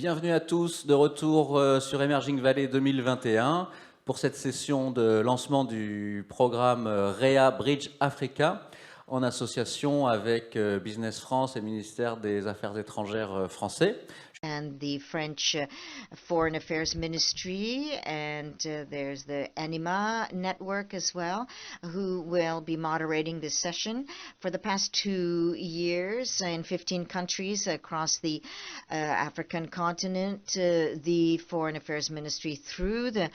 Bienvenue à tous, de retour sur Emerging Valley 2021 pour cette session de lancement du programme REA-Bridge Africa en association avec Business France et le ministère des Affaires étrangères français. And the French Foreign Affairs Ministry, and there's the ANIMA Network as well, who will be moderating this session. For the past 2 years in 15 countries across the African continent, the Foreign Affairs Ministry through the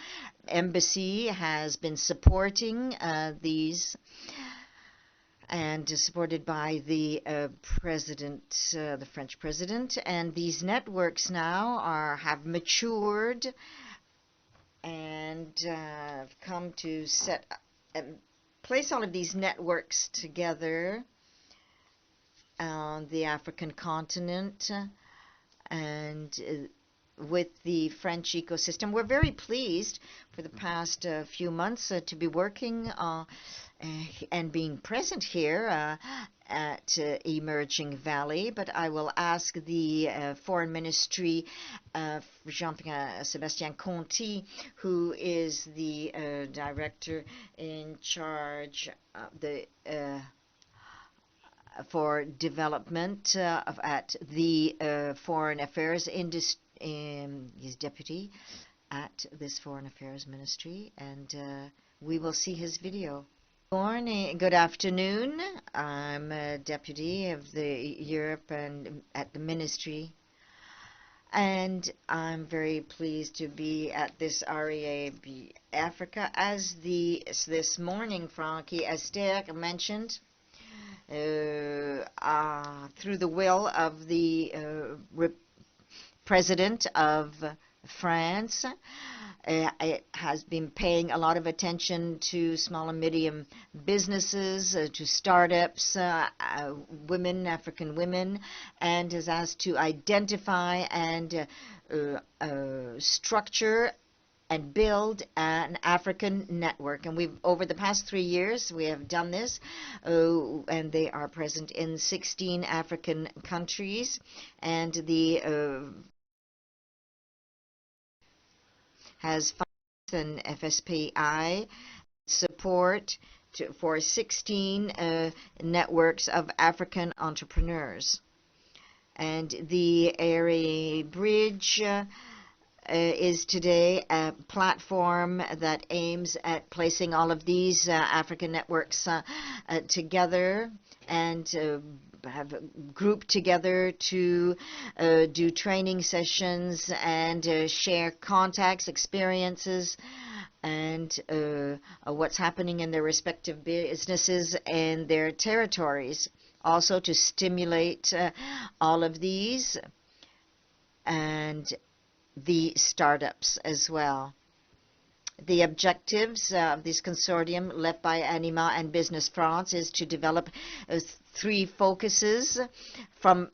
embassy has been supporting these, and supported by the the French president. And these networks now have matured and have come to place all of these networks together on the African continent and with the French ecosystem. We're very pleased for the past few months to be working and being present here at Emerging Valley, but I will ask the Foreign Ministry, Jean-Pierre Sébastien Conti, who is the director in charge of the for development at the Foreign Affairs Industry. He's deputy at this Foreign Affairs Ministry, and we will see his video. Good afternoon. I'm a deputy of the Europe and at the ministry, and I'm very pleased to be at this REA-Bridge Africa. As this morning, Frankie Esther mentioned, through the will of the President of France, it has been paying a lot of attention to small and medium businesses, to startups, women, African women, and has asked to identify and structure and build an African network. And over the past 3 years, we have done this, and they are present in 16 African countries, and the has and FSPI support for 16 networks of African entrepreneurs. And the REA-Bridge is today a platform that aims at placing all of these African networks together and have grouped together to do training sessions and share contacts, experiences, and what's happening in their respective businesses and their territories. Also to stimulate all of these and the startups as well. The objectives of this consortium led by ANIMA and Business France is to develop 3 focuses from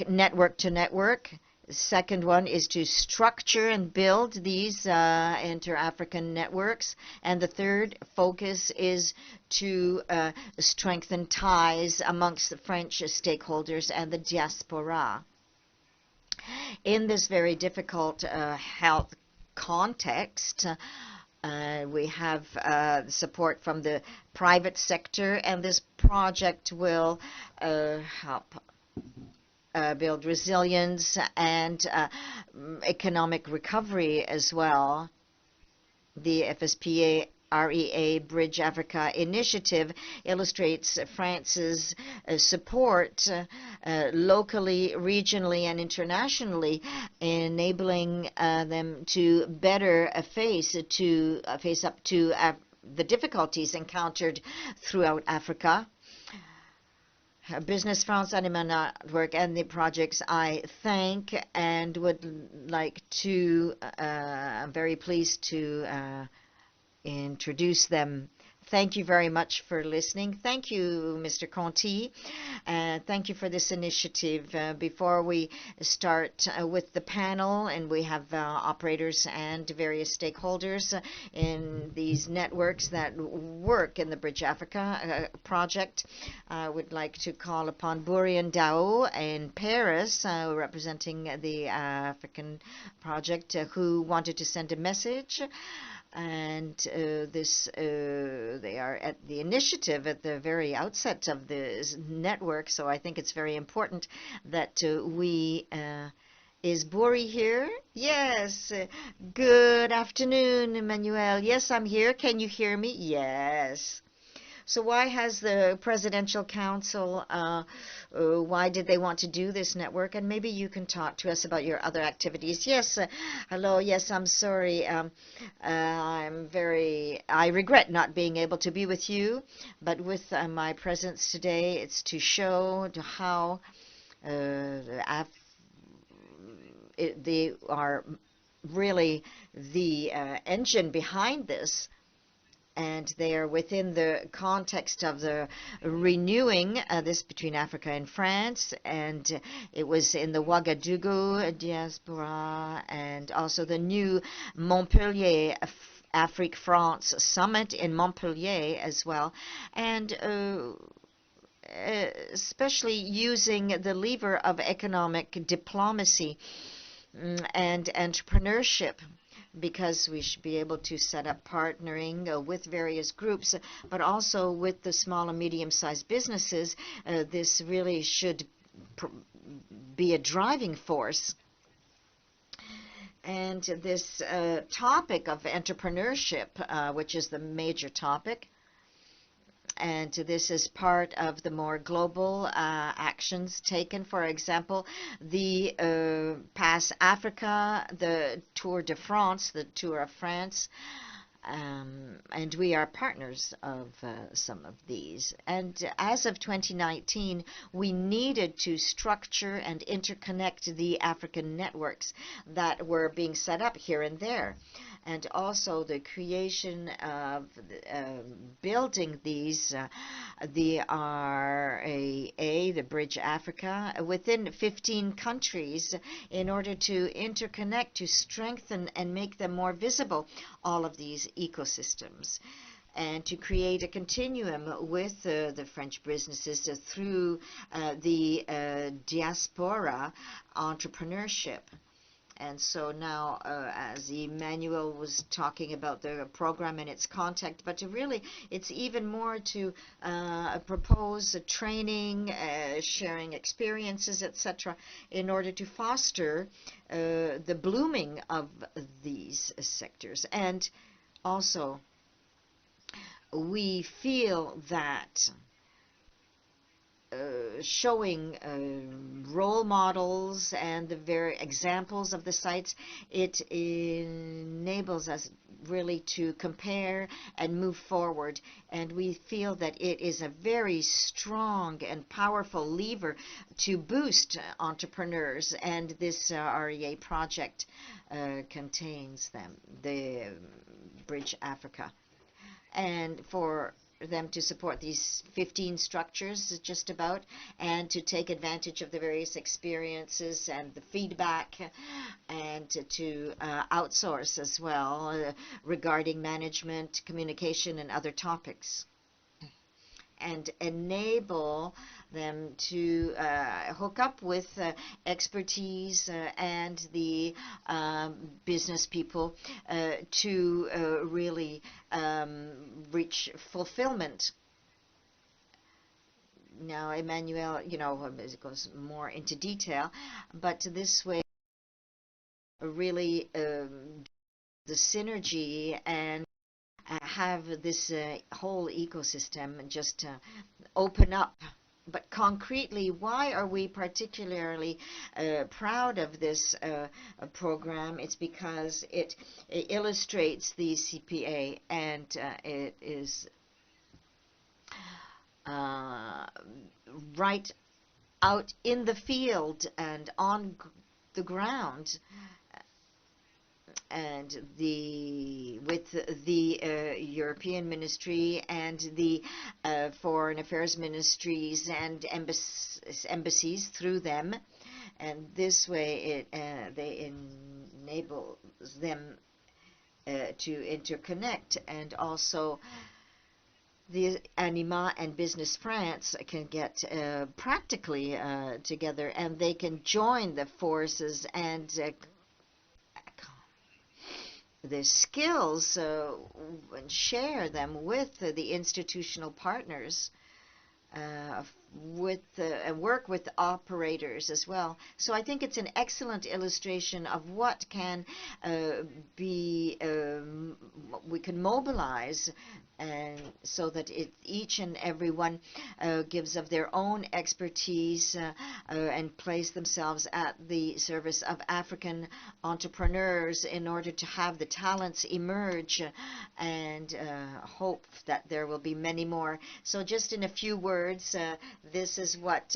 network to network. The second one is to structure and build these inter-African networks. And the third focus is to strengthen ties amongst the French stakeholders and the diaspora. In this very difficult health context, we have support from the private sector, and this project will help build resilience and economic recovery as well. The FSPA REA-Bridge Africa initiative illustrates France's support locally, regionally, and internationally, enabling them to better face up to the difficulties encountered throughout Africa. Business France, ANIMA Network, and the projects I thank and would like to, I'm very pleased to introduce them. Thank you very much for listening. Thank you, Mr. Conti. Thank you for this initiative. Before we start with the panel, and we have operators and various stakeholders in these networks that work in the Bridge Africa project, I would like to call upon Bourian Dao in Paris, representing the African project, who wanted to send a message. And they are at the initiative at the very outset of this network, so I think it's very important that is Bori here? Yes. Good afternoon, Emmanuel. Yes, I'm here. Can you hear me? Yes. So why has the Presidential Council, why did they want to do this network? And maybe you can talk to us about your other activities. Yes, hello, yes, I'm sorry. I regret not being able to be with you, but with my presence today, it's to show how they are really the engine behind this. And they are within the context of the renewing this between Africa and France, and it was in the Ouagadougou diaspora, and also the new Montpellier Afrique-France summit in Montpellier as well, and especially using the lever of economic diplomacy and entrepreneurship, because we should be able to set up partnering with various groups, but also with the small and medium-sized businesses. This really should be a driving force. And this topic of entrepreneurship, which is the major topic, and this is part of the more global actions taken. For example, the Pass Africa, the Tour de France, the Tour of France, and we are partners of some of these. And as of 2019, we needed to structure and interconnect the African networks that were being set up here and there. And also the creation of building these, the REA, the Bridge Africa, within 15 countries in order to interconnect, to strengthen and make them more visible, all of these ecosystems, and to create a continuum with the French businesses through the diaspora entrepreneurship. And so now, as Emmanuel was talking about the program and its content, but really it's even more to propose a training, sharing experiences, etc., in order to foster the blooming of these sectors. And also, we feel that showing role models and the very examples of the sites, it enables us really to compare and move forward. And we feel that it is a very strong and powerful lever to boost entrepreneurs, and this REA project contains them, the Bridge Africa. And for them to support these 15 structures just about, and to take advantage of the various experiences and the feedback, and to outsource as well regarding management, communication, and other topics, and enable them to hook up with expertise and the business people to really reach fulfillment. Now, Emmanuel, goes more into detail, but this way really the synergy and have this whole ecosystem just open up. But concretely, why are we particularly proud of this program? It's because it illustrates the CPA, and it is right out in the field and on the ground. and with the European Ministry and the Foreign Affairs Ministries and embassies through them, and this way they enables them to interconnect, and also the ANIMA and Business France can get practically together, and they can join the forces and the skills and share them with the institutional partners and work with operators as well. So I think it's an excellent illustration of what can we can mobilize, and so that each and every one gives of their own expertise and place themselves at the service of African entrepreneurs in order to have the talents emerge, and hope that there will be many more. So just in a few words, this is what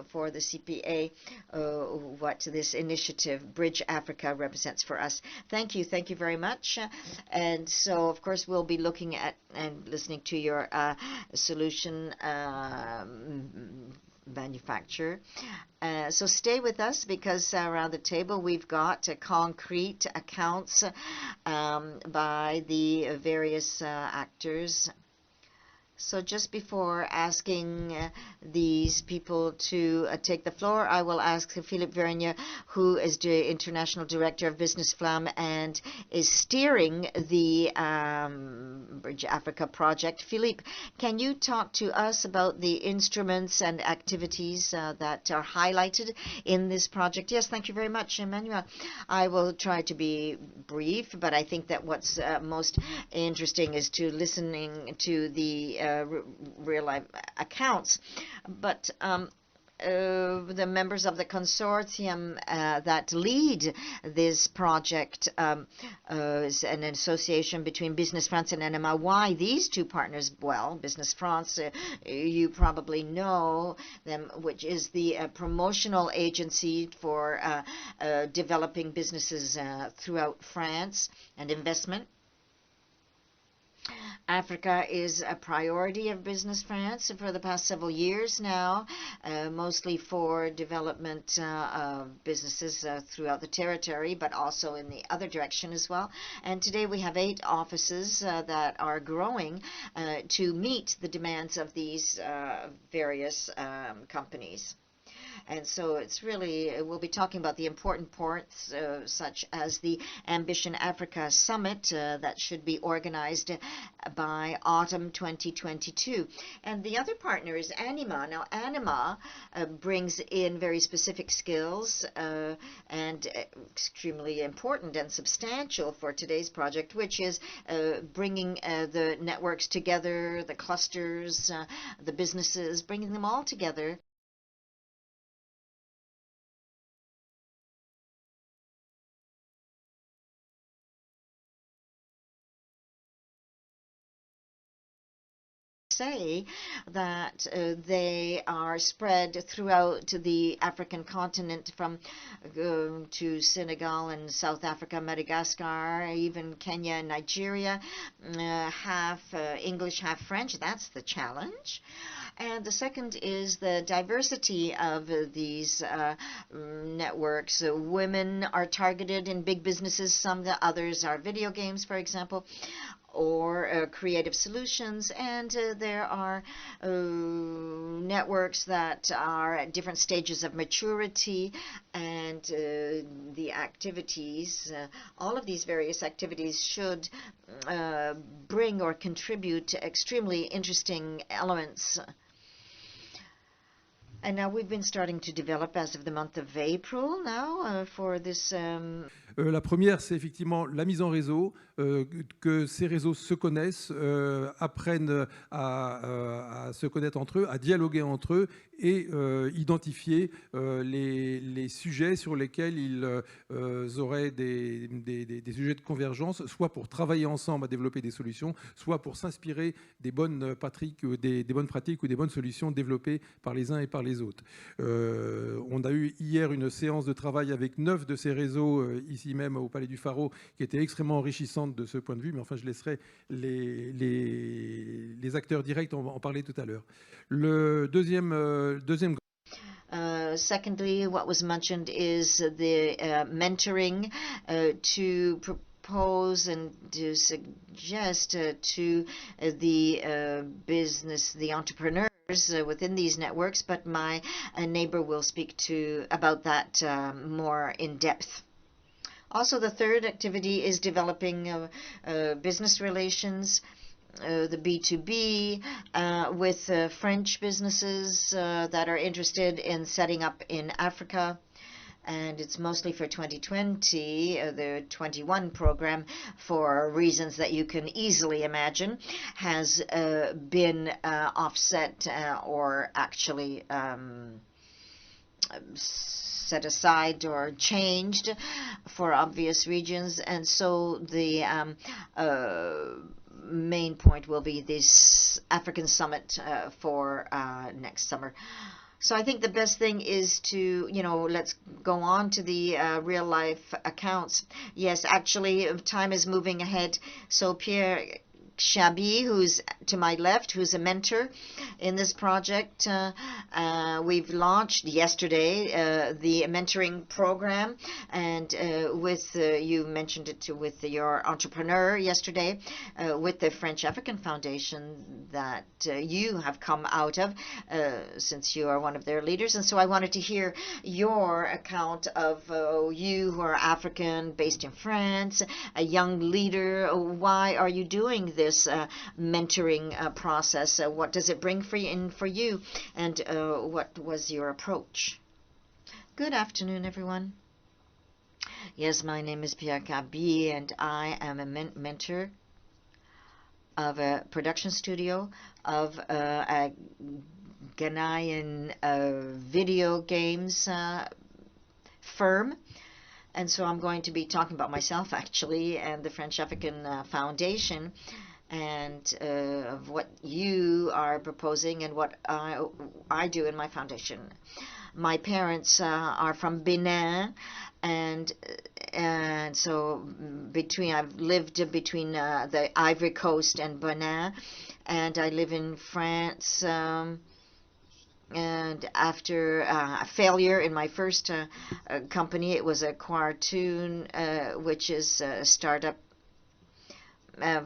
for the CPA, what this initiative Bridge Africa represents for us. Thank you very much. And so of course we'll be looking at and listening to your solution manufacturer. So stay with us, because around the table we've got concrete accounts by the various actors. So just before asking these people to take the floor, I will ask Philippe Vergne, who is the International Director of Business Flamme and is steering the Bridge Africa project. Philippe, can you talk to us about the instruments and activities that are highlighted in this project? Yes, thank you very much, Emmanuel. I will try to be brief, but I think that what's most interesting is to listening to the real life accounts. But the members of the consortium that lead this project is an association between Business France and ANIMA. Why these two partners? Well, Business France, you probably know them, which is the promotional agency for developing businesses throughout France and investment. Africa is a priority of Business France for the past several years now, mostly for development of businesses throughout the territory, but also in the other direction as well. And today we have 8 offices that are growing to meet the demands of these various companies. And so it's really, we'll be talking about the important points such as the Ambition Africa Summit that should be organized by autumn 2022. And the other partner is ANIMA. Now ANIMA brings in very specific skills and extremely important and substantial for today's project, which is bringing the networks together, the clusters, the businesses, bringing them all together. Say that they are spread throughout the African continent, from to Senegal and South Africa, Madagascar, even Kenya and Nigeria, half English, half French. That's the challenge. And the second is the diversity of these networks. Women are targeted in big businesses, some the others are video games, for example, or creative solutions, and there are networks that are at different stages of maturity, and the activities, all of these various activities should bring or contribute to extremely interesting elements. And now we've been starting to develop as of the month of April now for this. La première, c'est effectivement la mise en réseau, que ces réseaux se connaissent, apprennent à se connaître entre eux, à dialoguer entre eux et identifier les sujets sur lesquels ils auraient des sujets de convergence, soit pour travailler ensemble à développer des solutions, soit pour s'inspirer des bonnes pratiques ou des bonnes solutions développées par les uns et par les les autres. On a eu hier une séance de travail avec 9 de ces réseaux, ici même au Palais du Pharo, qui était extrêmement enrichissante de ce point de vue, mais enfin je laisserai les acteurs directs en parler tout à l'heure. Le deuxième Secondly, what was mentioned is the mentoring to propose and to suggest to the business, the entrepreneurs within these networks, but my neighbor will speak about that more in depth. Also, the third activity is developing business relations, the B2B, with French businesses that are interested in setting up in Africa. And it's mostly for 2020. The 21 program, for reasons that you can easily imagine, has been offset or actually set aside or changed for obvious regions. And so the main point will be this African summit for next summer. So I think the best thing is to, let's go on to the real life accounts. Yes, actually, time is moving ahead. So Pierre Chabi, who's to my left, who's a mentor in this project. We've launched yesterday the mentoring program, and with you mentioned it with your entrepreneur yesterday, with the French African Foundation that you have come out of, since you are one of their leaders. And so I wanted to hear your account of you who are African, based in France, a young leader. Why are you doing this mentoring process? What does it bring for you, and what was your approach? Good afternoon, everyone. Yes, my name is Pierre Kabi, and I am a mentor of a production studio of a Ghanaian video games firm. And so I'm going to be talking about myself, actually, and the French African Foundation, and of what you are proposing and what I do in my foundation. My parents are from Benin, and so I've lived between the Ivory Coast and Benin, and I live in France. And after a failure in my first company, it was a cartoon, which is a startup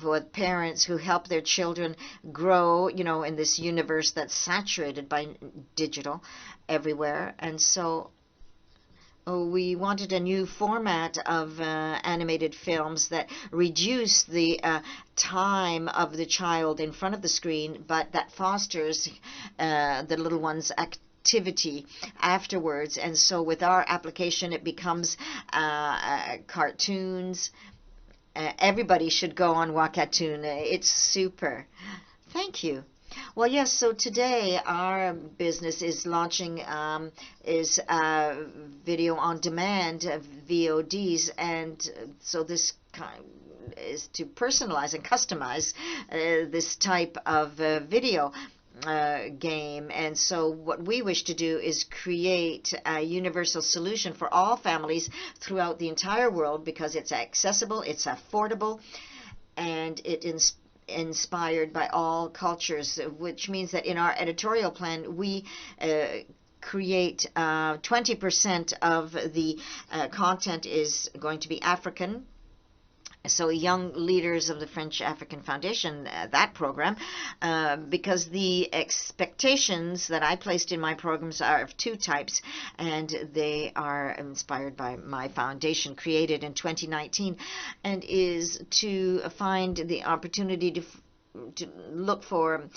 with parents who help their children grow, in this universe that's saturated by digital everywhere. And so we wanted a new format of animated films that reduce the time of the child in front of the screen, but that fosters the little one's activity afterwards. And so with our application, it becomes cartoons. Everybody should go on Wakatoon. It's super. Thank you. Well, yes, so today our business is launching video on demand, VODs, and so this is to personalize and customize this type of video game. And so what we wish to do is create a universal solution for all families throughout the entire world, because it's accessible, it's affordable, and it inspired by all cultures, which means that in our editorial plan we create 20% of the content is going to be African. So young leaders of the French African Foundation, that program, because the expectations that I placed in my programs are of two types, and they are inspired by my foundation, created in 2019, and is to find the opportunity to look for,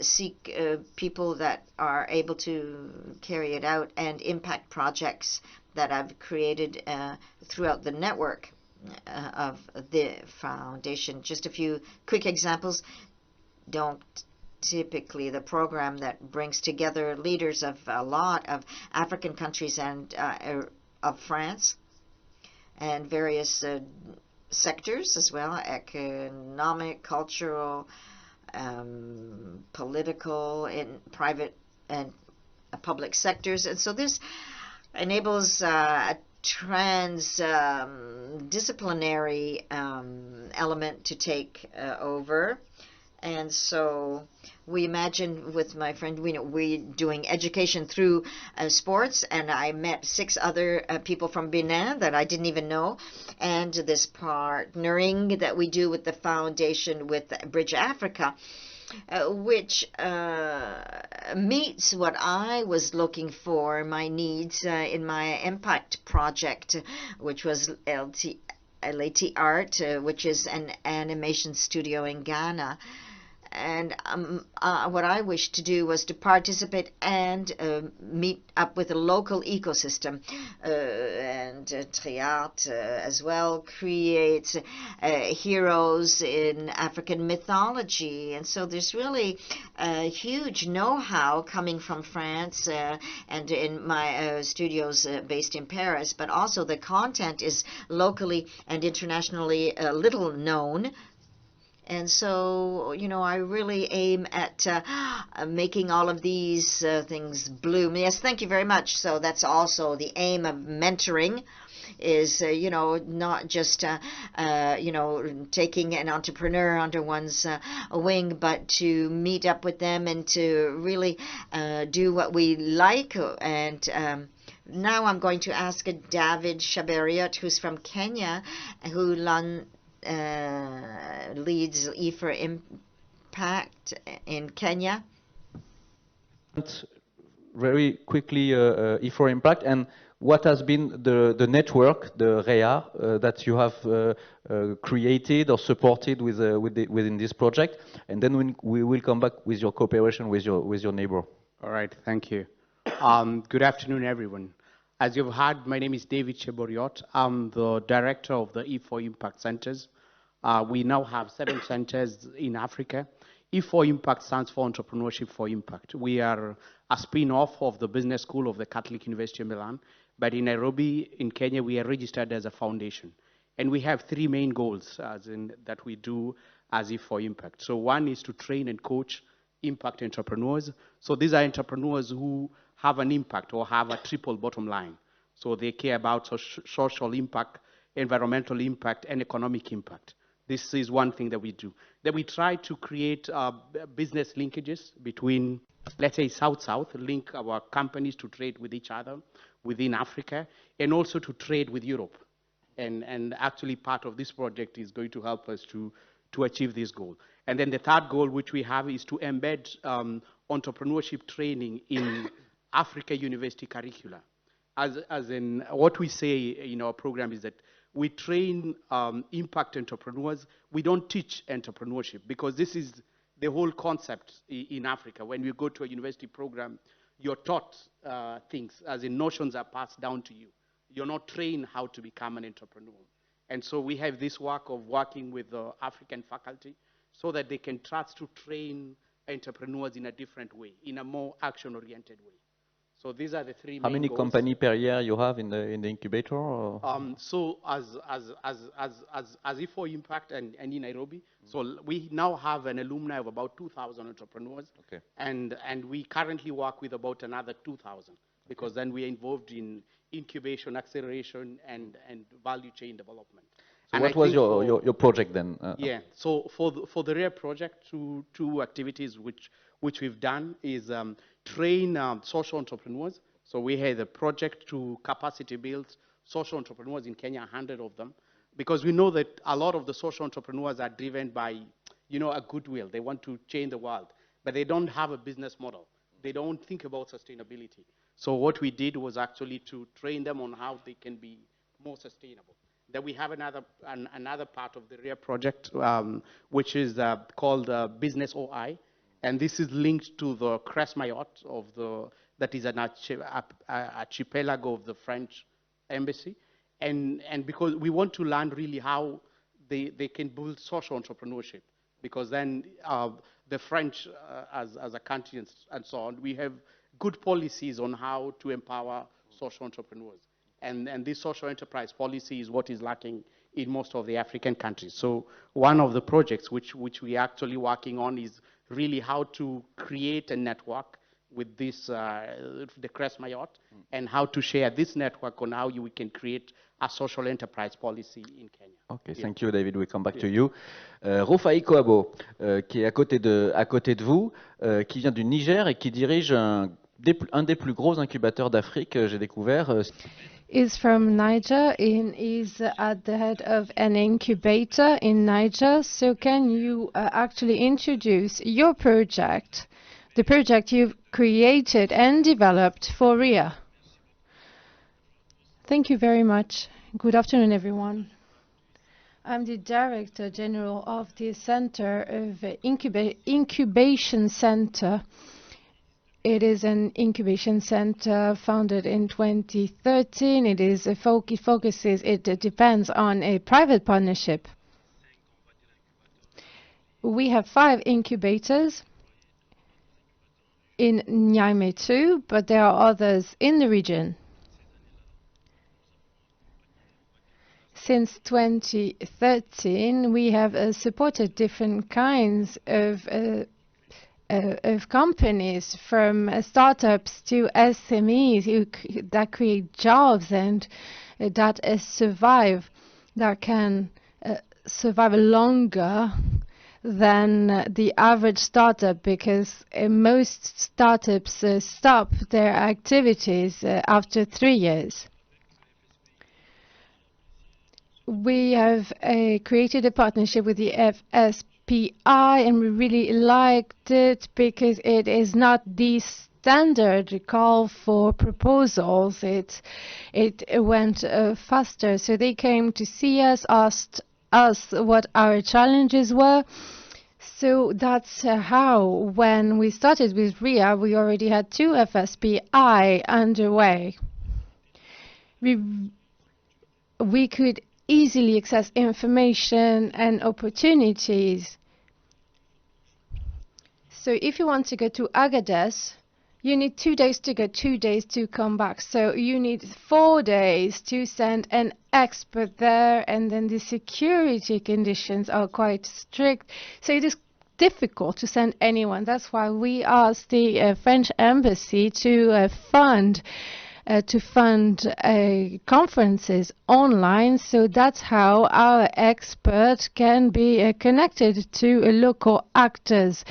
seek people that are able to carry it out, and impact projects that I've created throughout the network of the foundation. Just a few quick examples. Typically the program that brings together leaders of a lot of African countries and of France, and various sectors as well, economic, cultural, political, and private and public sectors. And so this enables a transdisciplinary element to take over. And so we imagine with my friend, we're doing education through sports, and I met 6 other people from Benin that I didn't even know. And this partnering that we do with the foundation with Bridge Africa, which meets what I was looking for, my needs in my impact project, which was LAT Art, which is an animation studio in Ghana. And what I wished to do was to participate and meet up with a local ecosystem. And Triart as well creates heroes in African mythology. And so there's really a huge know-how coming from France and in my studios based in Paris. But also the content is locally and internationally little known. And so, I really aim at making all of these things bloom. Yes, thank you very much. So that's also the aim of mentoring is, not just, taking an entrepreneur under one's wing, but to meet up with them and to really do what we like. And now I'm going to ask David Shabariot, who's from Kenya, who leads E4 Impact in Kenya. Very quickly, E4 Impact, and what has been the network, the REA, that you have created or supported within this project, and then we will come back with your cooperation with your neighbor. All right, thank you. Good afternoon, everyone. As you've heard, my name is David Cheboriot. I'm the director of the E4 Impact Centers. We now have 7 centers in Africa. E4 Impact stands for Entrepreneurship for Impact. We are a spin-off of the Business School of the Catholic University of Milan. But in Nairobi, in Kenya, we are registered as a foundation. And we have 3 main goals that we do as E4 Impact. So one is to train and coach impact entrepreneurs. So these are entrepreneurs who have an impact or have a triple bottom line. So they care about social impact, environmental impact, and economic impact. This is one thing that we do. Then we try to create business linkages between, let's say, South-South, link our companies to trade with each other within Africa, and also to trade with Europe. And actually part of this project is going to help us to achieve this goal. And then the third goal which we have is to embed entrepreneurship training in Africa university curricula. As in what we say in our program is that we train impact entrepreneurs. We don't teach entrepreneurship, because this is the whole concept in Africa. When you go to a university program, you're taught things, as in notions are passed down to you. You're not trained how to become an entrepreneur. And so we have this work of working with the African faculty so that they can trust to train entrepreneurs in a different way, in a more action-oriented way. So these are the 3 main goals. How many companies per year you have in the incubator? Or? So as E4 Impact and in Nairobi, so we now have an alumni of about 2,000 entrepreneurs. Okay. And we currently work with about another 2,000, because then we are involved in incubation, acceleration, and value chain development. So what was your project then? Yeah, so for the REA project, two activities which we've done is train social entrepreneurs. So we had a project to capacity build social entrepreneurs in Kenya, 100 of them, because we know that a lot of the social entrepreneurs are driven by, a goodwill. They want to change the world, but they don't have a business model. They don't think about sustainability. So what we did was actually to train them on how they can be more sustainable. Then we have another part of the REA project, which is called Business OI. And this is linked to the Crest Mayotte that is an archipelago of the French embassy. And because we want to learn really how they can build social entrepreneurship. Because then the French, as a country and so on, we have good policies on how to empower social entrepreneurs. And this social enterprise policy is what is lacking in most of the African countries. So one of the projects which we are actually working on is really how to create a network with this, the Crest Mayotte, and how to share this network on how we can create a social enterprise policy in Kenya. Okay, thank you, David. We come back to you. Rufai Koabo, qui est à côté de vous, qui vient du Niger et qui dirige un des plus gros incubateurs d'Afrique, j'ai découvert. Is from Niger and is at the head of an incubator in Niger. So can you actually introduce your project, the project you've created and developed for REA? Thank you very much. Good afternoon, everyone. I'm the Director General of the Center of Incubation Center. It is an incubation center founded in 2013. It depends on a private partnership. We have 5 incubators in Niamey too, but there are others in the region. Since 2013, we have supported different kinds of companies, from startups to SMEs that create jobs and that survive, that can survive longer than the average startup, because most startups stop their activities after 3 years. We have created a partnership with the FSPI, and we really liked it because it is not the standard call for proposals. It went faster. So they came to see us, asked us what our challenges were. So that's how, when we started with REA, we already had 2 FSPI underway. We could easily access information and opportunities. So if you want to go to Agadez, you need 2 days to go, 2 days to come back. So you need 4 days to send an expert there, and then the security conditions are quite strict. So it is difficult to send anyone. That's why we asked the French embassy to fund conferences online. So that's how our expert can be connected to local actors.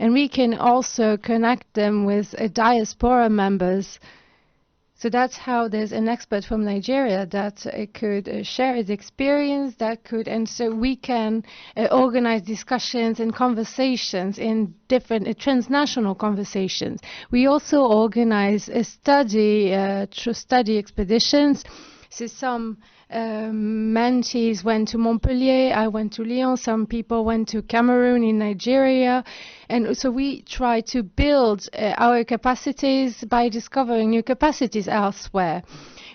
And we can also connect them with diaspora members. So that's how there's an expert from Nigeria that could share his experience, and so we can organize discussions and conversations in different transnational conversations. We also organize study expeditions. So some mentees went to Montpellier, I went to Lyon, some people went to Cameroon in Nigeria. And so we try to build our capacities by discovering new capacities elsewhere.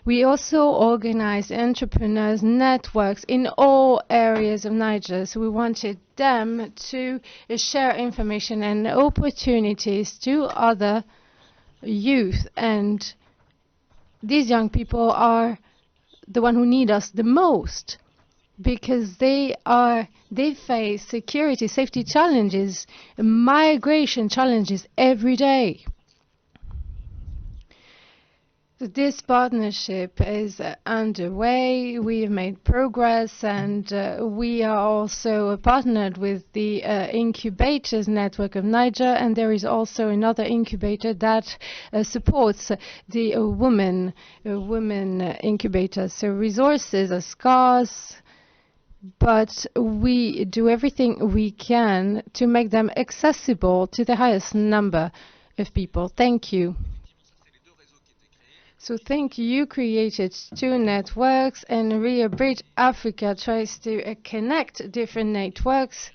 We also organize entrepreneurs networks in all areas of Niger. So we wanted them to share information and opportunities to other youth. And these young people are the one who need us the most, because they face security, safety challenges, migration challenges every day. So this partnership is underway. We have made progress, and we are also partnered with the Incubators Network of Niger, and there is also another incubator that supports the women incubators. So resources are scarce, but we do everything we can to make them accessible to the highest number of people. Thank you. So think you created 2 networks, and REA-Bridge Africa tries to connect different networks.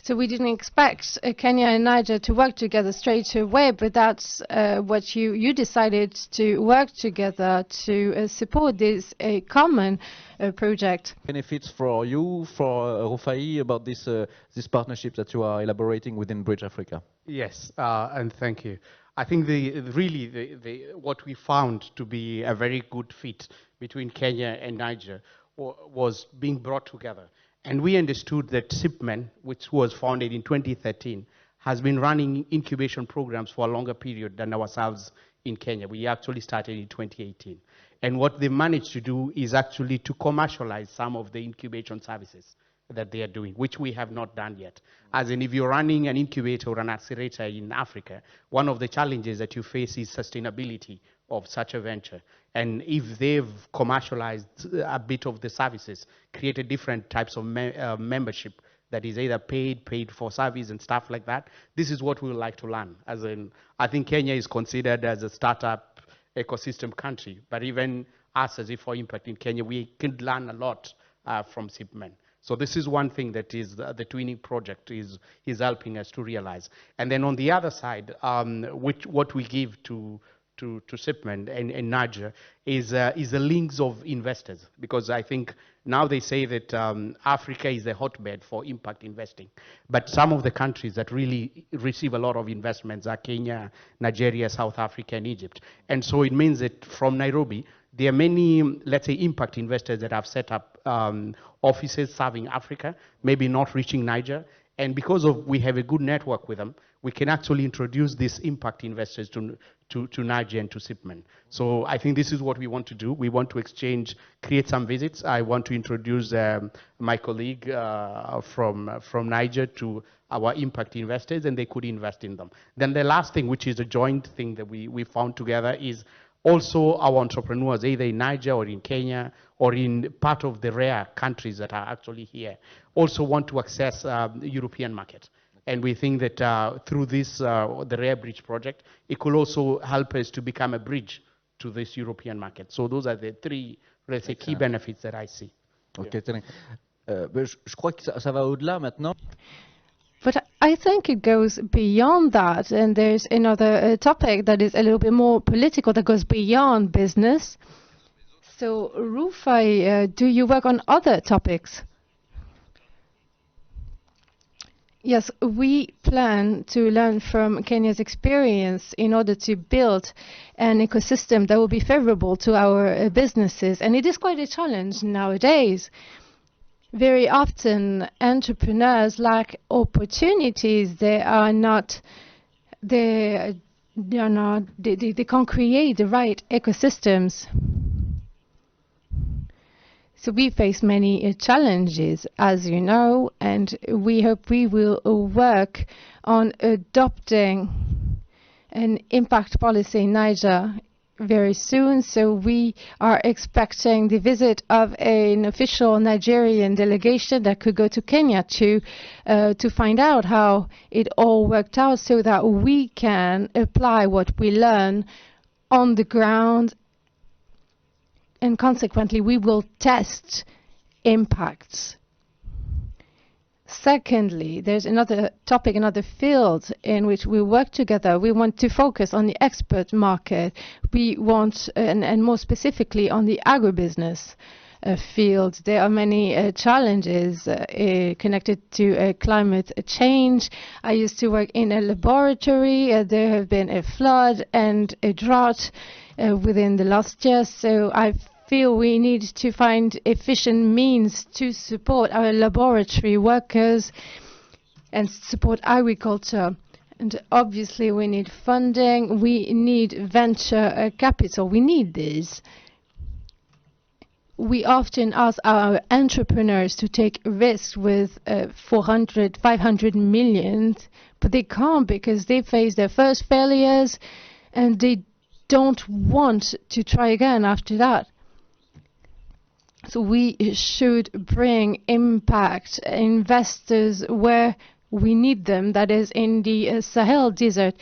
So we didn't expect Kenya and Niger to work together straight away, but that's what you decided to work together to support this common project. Benefits for you, for Rufai, about this partnership that you are elaborating within Bridge Africa? Yes, and thank you. I think what we found to be a very good fit between Kenya and Niger was being brought together. And we understood that SIPMEN, which was founded in 2013, has been running incubation programs for a longer period than ourselves in Kenya. We actually started in 2018. And what they managed to do is actually to commercialize some of the incubation services that they are doing, which we have not done yet. As in, if you're running an incubator or an accelerator in Africa, one of the challenges that you face is sustainability of such a venture. And if they've commercialized a bit of the services, created different types of membership that is either paid for service and stuff like that, this is what we would like to learn. As in, I think Kenya is considered as a startup ecosystem country, but even us as E4 Impact in Kenya, we can learn a lot from SIPMEN. So this is one thing that is the twinning project is helping us to realize. And then on the other side, what we give to SIPMEN and Niger is the links of investors, because I think now they say that Africa is a hotbed for impact investing, but some of the countries that really receive a lot of investments are Kenya, Nigeria, South Africa, and Egypt. And so it means that from Nairobi, there are many, let's say, impact investors that have set up offices serving Africa, maybe not reaching Niger. And because we have a good network with them, we can actually introduce these impact investors to Niger and to SIPMEN. So I think this is what we want to do. We want to exchange, create some visits. I want to introduce my colleague from Niger to our impact investors, and they could invest in them. Then the last thing, which is a joint thing that we found together, is also our entrepreneurs, either in Niger or in Kenya or in part of the REA countries that are actually here, also want to access the European market. And we think that through this, the REA-Bridge project, it could also help us to become a bridge to this European market. So those are the three, let's say, key benefits that I see. Ok, je crois que ça va au-delà maintenant. But I think it goes beyond that, and there's another topic that is a little bit more political, that goes beyond business. So, Rufai, do you work on other topics? Yes, we plan to learn from Kenya's experience in order to build an ecosystem that will be favorable to our businesses. And it is quite a challenge nowadays. Very often, entrepreneurs lack opportunities. They can't create the right ecosystems. So we face many challenges, as you know, and we hope we will work on adopting an impact policy in Niger very soon. So we are expecting the visit of an official Nigerian delegation that could go to Kenya to find out how it all worked out, so that we can apply what we learn on the ground, and consequently we will test impacts. Secondly, there's another topic, another field in which we work together. We want to focus on the export market. We want, and more specifically, on the agribusiness field. There are many challenges connected to climate change. I used to work in a laboratory. There have been a flood and a drought within the last year, so I feel we need to find efficient means to support our laboratory workers and support agriculture. And obviously we need funding, we need venture capital, we need this. We often ask our entrepreneurs to take risks with 400, 500 million, but they can't because they face their first failures and they don't want to try again after that. So we should bring impact investors where we need them, that is in the Sahel desert.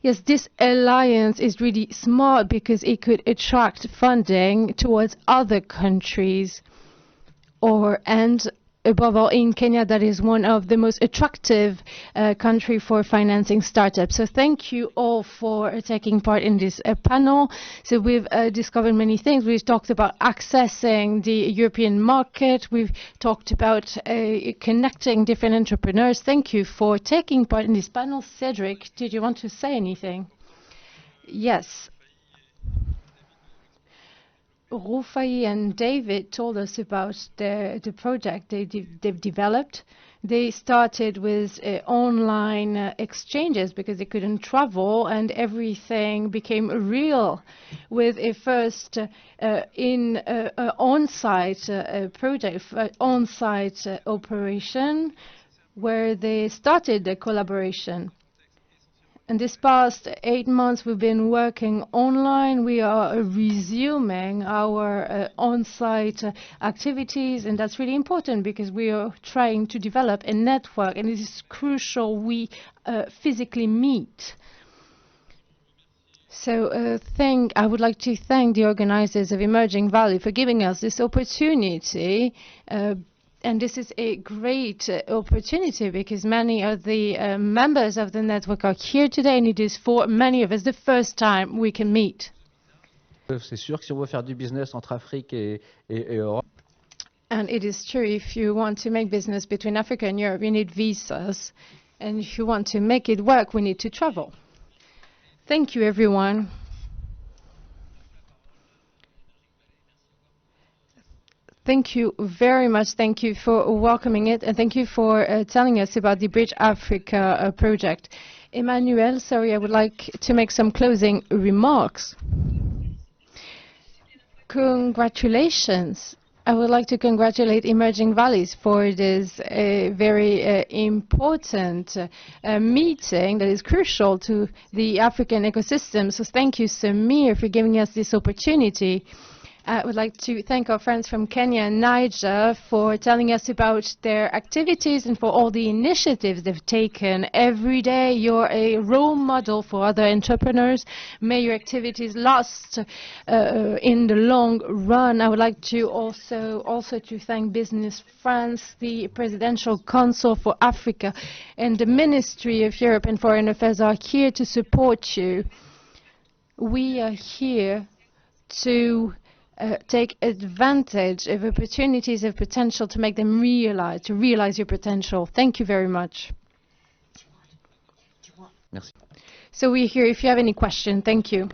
Yes, this alliance is really smart because it could attract funding towards other countries, and above all in Kenya, that is one of the most attractive country for financing startups. So thank you all for taking part in this panel. So we've discovered many things. We've talked about accessing the European market. We've talked about connecting different entrepreneurs. Thank you for taking part in this panel. Cedric, did you want to say anything? Yes. Rufai and David told us about the project they've developed. They started with online exchanges because they couldn't travel, and everything became real with a first on-site project, on-site operation, where they started the collaboration. And this past 8 months, we've been working online. We are resuming our on-site activities, and that's really important because we are trying to develop a network, and it is crucial we physically meet. So I would like to thank the organizers of Emerging Valley for giving us this opportunity. And this is a great opportunity because many of the members of the network are here today, and it is for many of us the first time we can meet. C'est sûr que si on veut faire du business entre Afrique et Europe, And it is true, if you want to make business between Africa and Europe, you need visas. And if you want to make it work, we need to travel. Thank you, everyone. Thank you very much. Thank you for welcoming it, and thank you for telling us about the Bridge Africa project. Emmanuel, sorry, I would like to make some closing remarks. Congratulations. I would like to congratulate Emerging Valleys for this very important meeting that is crucial to the African ecosystem. So thank you, Samir, for giving us this opportunity. I would like to thank our friends from Kenya and Niger for telling us about their activities and for all the initiatives they've taken. Every day you're a role model for other entrepreneurs. May your activities last in the long run. I would like to also to thank Business France, the Presidential Council for Africa, and the Ministry of Europe and Foreign Affairs are here to support you. We are here to take advantage of opportunities of potential to make them to realize your potential. Thank you very much. merci. So we're here if you have any question. Thank you.